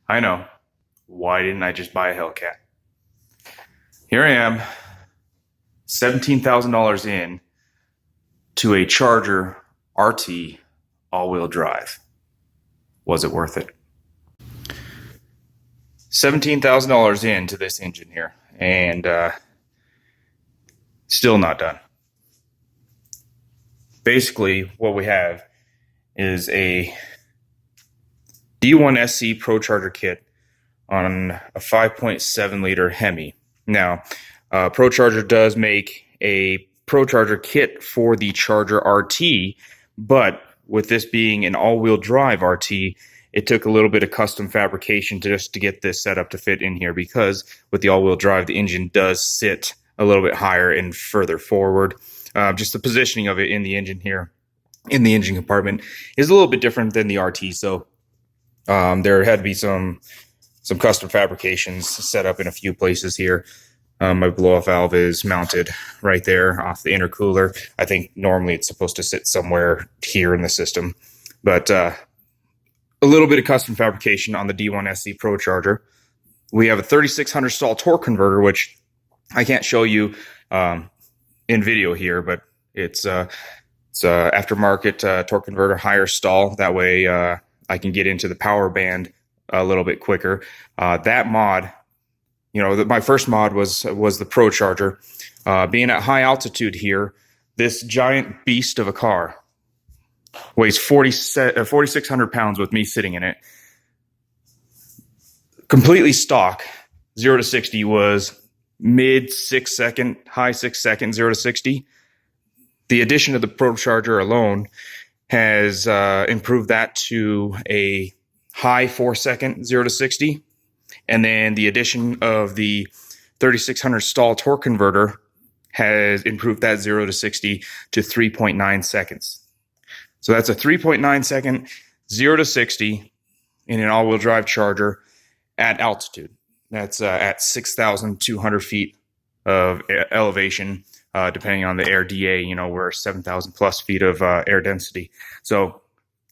I know. Why didn't I just buy a hellcat? Here I am, $17,000 in to a Charger RT all-wheel drive. Was it worth it? $17,000 into this engine here, and still not done. Basically, what we have is a D1SC Procharger kit on a 5.7 liter Hemi. Now, Procharger does make a Procharger kit for the Charger RT, but with this being an all-wheel drive RT, it took a little bit of custom fabrication just to get this set up to fit in here, because with the all-wheel drive, the engine does sit a little bit higher and further forward. Just the positioning of it in the engine here, in the engine compartment, is a little bit different than the RT. So there had to be some custom fabrications set up in a few places here. My blow-off valve is mounted right there off the intercooler. I think normally it's supposed to sit somewhere here in the system, but a little bit of custom fabrication on the D1SC Procharger. We have a 3600 stall torque converter, which I can't show you in video here, but it's aftermarket torque converter, higher stall. That way I can get into the power band a little bit quicker. That mod, my first mod was the Procharger. Being at high altitude here, this giant beast of a car weighs 4,600 pounds with me sitting in it. Completely stock, 0 to 60 was mid 6 second, high 6 second, 0 to 60. The addition of the Procharger alone has improved that to a high 4 second, 0 to 60. And then the addition of the 3600 stall torque converter has improved that 0 to 60 to 3.9 seconds. So that's a 3.9 second, 0 to 60 in an all-wheel drive Charger at altitude. That's at 6,200 feet of elevation, depending on the air DA. We're 7,000 plus feet of air density. So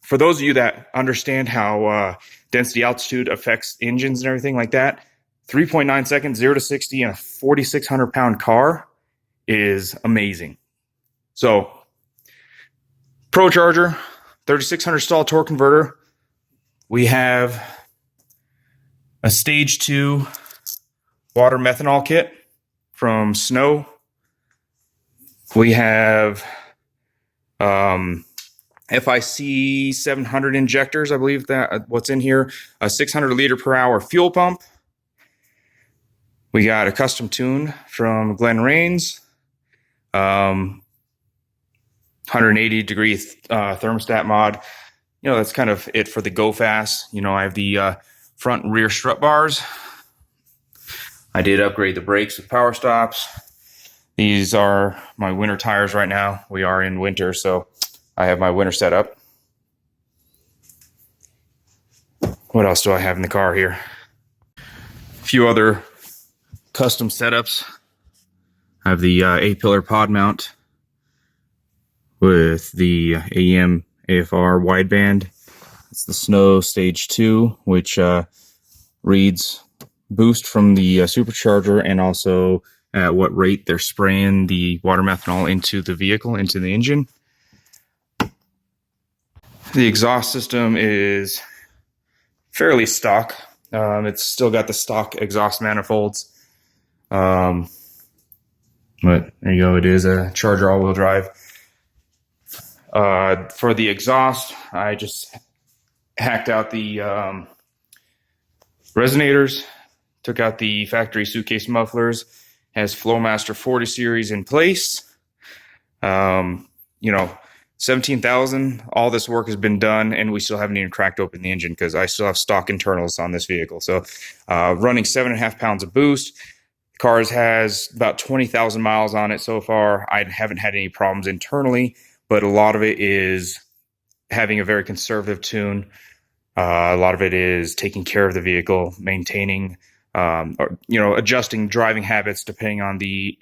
for those of you that understand how density altitude affects engines and everything like that, 3.9 seconds, 0 to 60 in a 4,600 pound car is amazing. So Procharger, 3600 stall torque converter. We have a stage 2 water methanol kit from Snow. We have FIC 700 injectors, I believe that what's in here, a 600 liter per hour fuel pump. We got a custom tune from Glen Rains, 180 degree thermostat mod. That's kind of it for the go fast. I have the front and rear strut bars. I did upgrade the brakes with power stops. These are my winter tires right now. We are in winter, so I have my winter setup. What else do I have in the car here? A few other custom setups. I have the A-pillar pod mount with the AM AFR wideband. It's the Snow Stage 2, which reads boost from the supercharger and also at what rate they're spraying the water methanol into the vehicle, into the engine. The exhaust system is fairly stock. It's still got the stock exhaust manifolds. But there you go. It is a Charger all-wheel drive. For the exhaust, I just hacked out the resonators, took out the factory suitcase mufflers, has Flowmaster 40 series in place. 17,000, all this work has been done, and we still haven't even cracked open the engine because I still have stock internals on this vehicle. So running 7.5 pounds of boost. The car has about 20,000 miles on it so far. I haven't had any problems internally, but a lot of it is having a very conservative tune. A lot of it is taking care of the vehicle, maintaining, adjusting driving habits depending on the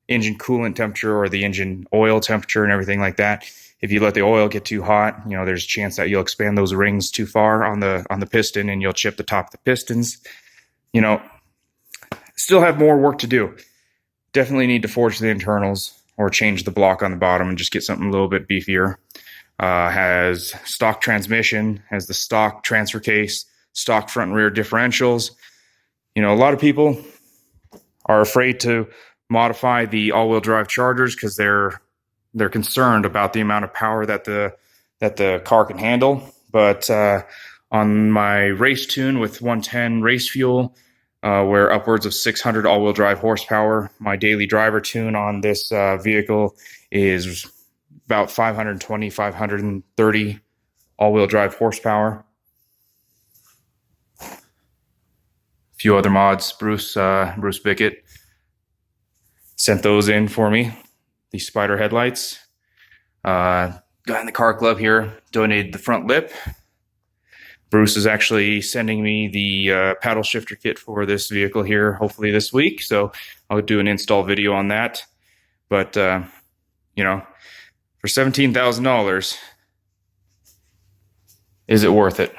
engine coolant temperature or the engine oil temperature and everything like that. if you let the oil get too hot, you know, there's a chance that you'll expand those rings too far on the piston and you'll chip the top of the pistons. You know, still have more work to do. Definitely need to forge the internals or change the block on the bottom and just get something a little bit beefier. Has stock transmission, has the stock transfer case, stock front and rear differentials. You know, a lot of people are afraid to modify the all-wheel drive Chargers because they're concerned about the amount of power that the car can handle. But on my race tune with 110 race fuel, where upwards of 600 all-wheel drive horsepower, my daily driver tune on this vehicle is about 520, 530 all-wheel drive horsepower. A few other mods. Bruce Bickett sent those in for me. These spider headlights. Guy in the car club here donated the front lip. Bruce is actually sending me the paddle shifter kit for this vehicle here, hopefully this week. So I'll do an install video on that. But, you know, for $17,000, is it worth it?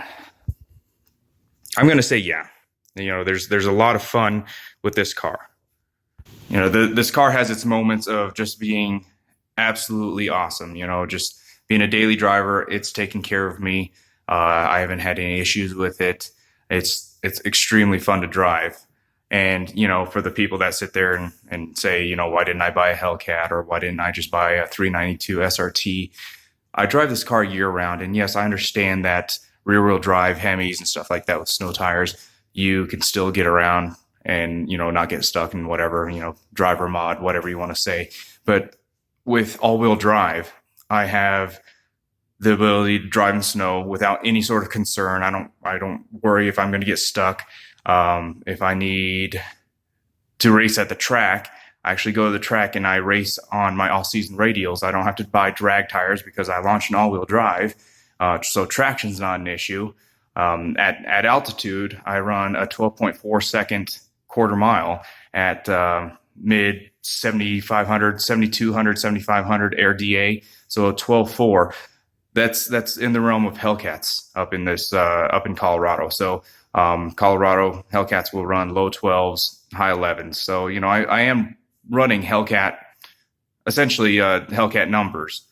I'm going to say yeah. You know, there's a lot of fun with this car. You know, this car has its moments of just being absolutely awesome. You know, just being a daily driver, it's taken care of me. I haven't had any issues with it. It's extremely fun to drive. And, you know, for the people that sit there and say, you know, why didn't I buy a Hellcat, or why didn't I just buy a 392 SRT? I drive this car year round. And yes, I understand that rear wheel drive Hemis and stuff like that with snow tires, you can still get around and, you know, not get stuck in whatever, you know, driver mod, whatever you want to say. But with all wheel drive, I have the ability to drive in snow without any sort of concern. I don't worry if I'm going to get stuck. If I need to race at the track, I actually go to the track and I race on my all-season radials. I don't have to buy drag tires because I launch an all-wheel drive. So traction's not an issue. At altitude, I run a 12.4 second quarter mile at mid 7,500, 7,200, 7,500 air DA. So a 12.4. That's in the realm of Hellcats up in Colorado. So Colorado Hellcats will run low 12s, high 11s. So, you know, I am running Hellcat, essentially Hellcat numbers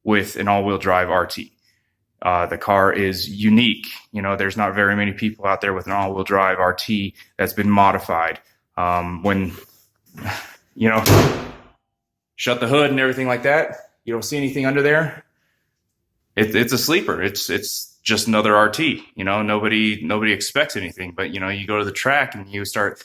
with an all-wheel drive RT. The car is unique. You know, there's not very many people out there with an all-wheel drive RT that's been modified. When, you know, shut the hood and everything like that, you don't see anything under there. It's a sleeper. It's just another RT. You know, nobody expects anything. But, you know, you go to the track and you start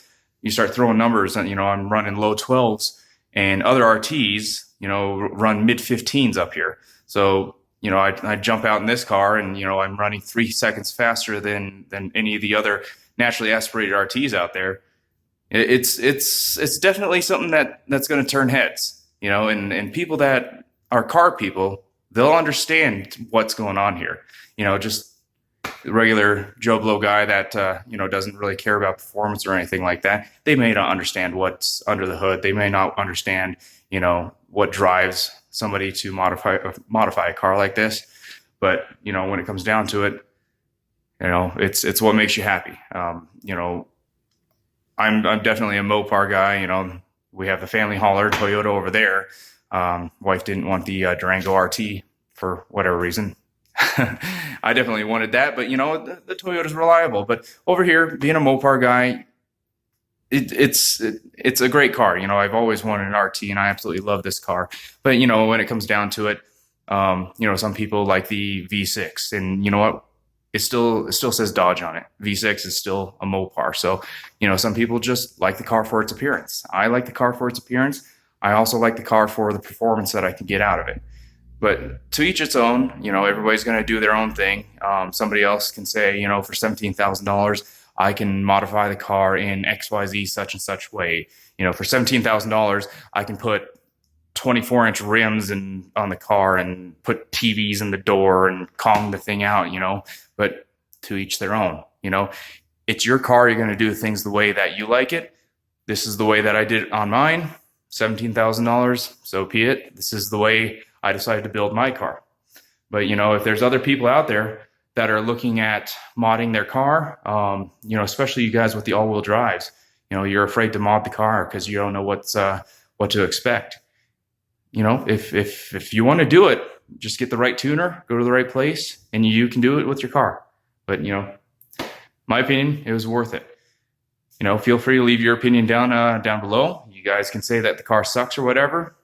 throwing numbers. And, you know, I'm running low 12s, and other RTs, you know, run mid 15s up here. So, you know, I jump out in this car and, you know, I'm running 3 seconds faster than any of the other naturally aspirated RTs out there. It's definitely something that's going to turn heads, you know, and people that are car people, they'll understand what's going on here. You know, just the regular Joe Blow guy that, you know, doesn't really care about performance or anything like that. They may not understand what's under the hood. They may not understand, you know, what drives somebody to modify a car like this. But, you know, when it comes down to it, you know, it's what makes you happy. You know, I'm definitely a Mopar guy. You know, we have the family hauler Toyota over there. Wife didn't want the Durango RT for whatever reason. I definitely wanted that, but, you know, the Toyota's reliable. But over here, being a Mopar guy, it's a great car. You know, I've always wanted an RT, and I absolutely love this car. But, you know, when it comes down to it, you know, some people like the V6, and you know what? It still says Dodge on it. V6 is still a Mopar. So, you know, some people just like the car for its appearance. I like the car for its appearance. I also like the car for the performance that I can get out of it. But to each its own. You know, everybody's going to do their own thing. Somebody else can say, you know, for $17,000, I can modify the car in XYZ such and such way. You know, for $17,000, I can put 24-inch rims on the car and put TVs in the door and Kong the thing out, you know. But to each their own. You know, it's your car. You're going to do things the way that you like it. This is the way that I did it on mine. $17,000, so be it. This is the way I decided to build my car. But, you know, if there's other people out there that are looking at modding their car, you know, especially you guys with the all-wheel drives, you know, you're afraid to mod the car because you don't know what to expect. You know, if you want to do it, just get the right tuner, go to the right place, and you can do it with your car. But, you know, my opinion, it was worth it. You know, feel free to leave your opinion down below. You guys can say that the car sucks or whatever.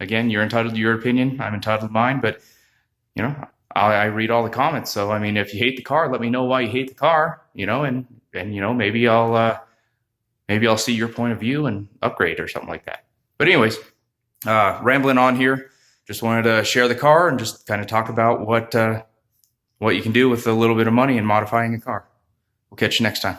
Again, you're entitled to your opinion. I'm entitled to mine. But, you know, I read all the comments. So, I mean, if you hate the car, let me know why you hate the car. You know, and you know, maybe I'll see your point of view and upgrade or something like that. But anyways, rambling on here. Just wanted to share the car and just kind of talk about what you can do with a little bit of money in modifying a car. We'll catch you next time.